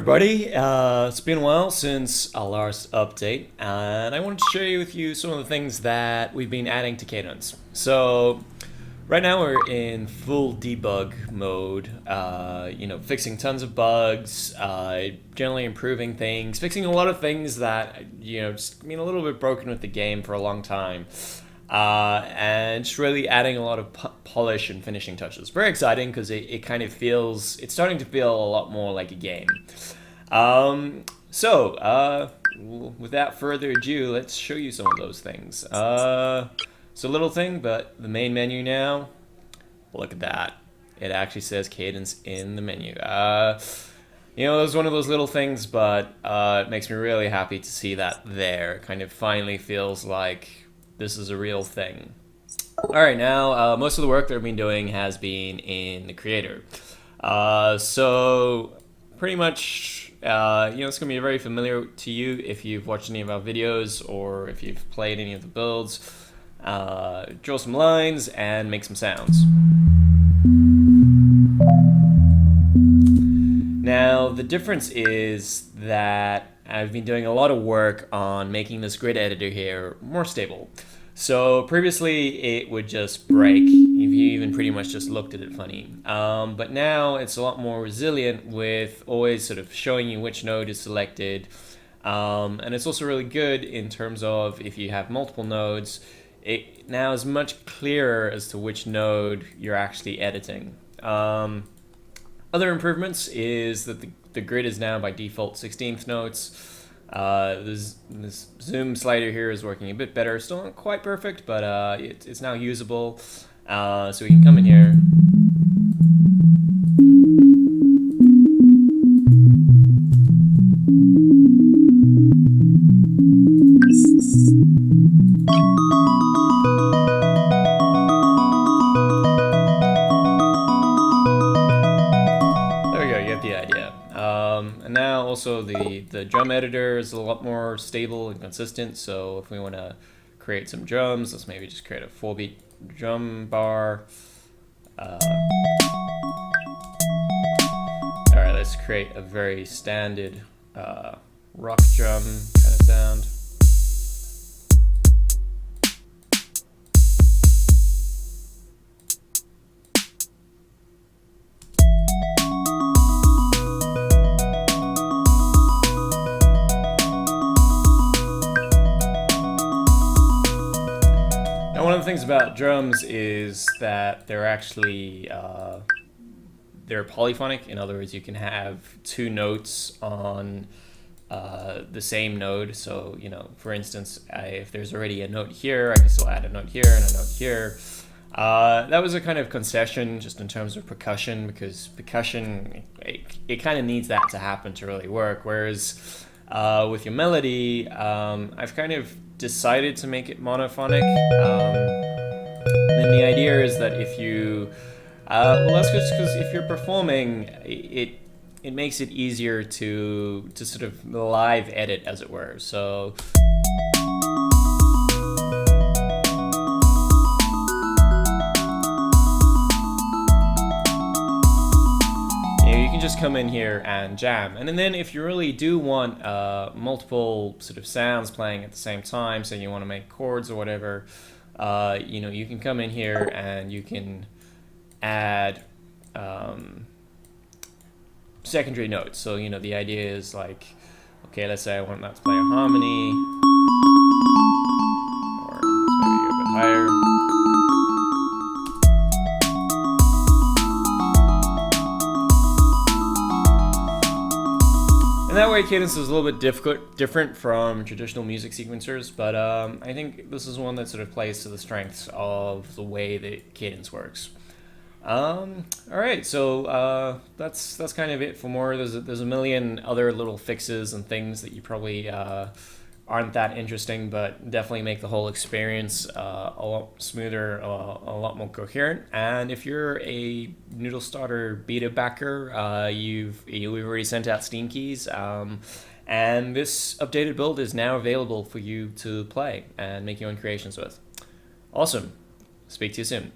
everybody, it's been a while since our last update, and I wanted to share with you some of the things that we've been adding to Cadence. So, right now we're in full debug mode, fixing tons of bugs, generally improving things, fixing a lot of things that, just been a little bit broken with the game for a long time. And just really adding a lot of polish and finishing touches. Very exciting because it kind of feels, it's starting to feel a lot more like a game. Without further ado, let's show you some of those things. It's a little thing, but the main menu now, look at that. It actually says Cadence in the menu. It was one of those little things, but it makes me really happy to see that there. It kind of finally feels like this is a real thing. Alright, now most of the work that I've been doing has been in the creator. So pretty much, it's going to be very familiar to you if you've watched any of our videos or if you've played any of the builds. Draw some lines and make some sounds. Now, the difference is that I've been doing a lot of work on making this grid editor here more stable. So previously it would just break if you even pretty much just looked at it funny. But now it's a lot more resilient with always sort of showing you which node is selected. And it's also really good in terms of if you have multiple nodes, it now is much clearer as to which node you're actually editing. Other improvements is that the grid is now by default 16th notes. This zoom slider here is working a bit better. Still not quite perfect, but it's now usable. So we can come in here. And now also the drum editor is a lot more stable and consistent, so if we want to create some drums, let's maybe just create a 4-beat drum bar. Alright, let's create a very standard rock drum kind of sound. One of the things about drums is that they're actually they're polyphonic. In other words, you can have two notes on the same node. So, for instance, if there's already a note here, I can still add a note here and a note here. That was a kind of concession just in terms of percussion, because percussion, it kind of needs that to happen to really work. Whereas with your melody, I've kind of decided to make it monophonic. And the idea is that if you, that's just because if you're performing, it makes it easier to sort of live edit, as it were. So you can just come in here and jam. And then if you really do want multiple sort of sounds playing at the same time, so you want to make chords or whatever, you can come in here and you can add secondary notes. So, the idea is like, okay, let's say I want that to play a harmony, or let's maybe go a bit higher. And that way Cadence is a little bit different from traditional music sequencers, but I think this is one that sort of plays to the strengths of the way that Cadence works. Alright, so that's kind of it for more. There's a million other little fixes and things that you probably aren't that interesting, but definitely make the whole experience a lot smoother, a lot more coherent. And if you're a noodlestater beta backer, we've already sent out Steam keys, and this updated build is now available for you to play and make your own creations with. Awesome. Speak to you soon.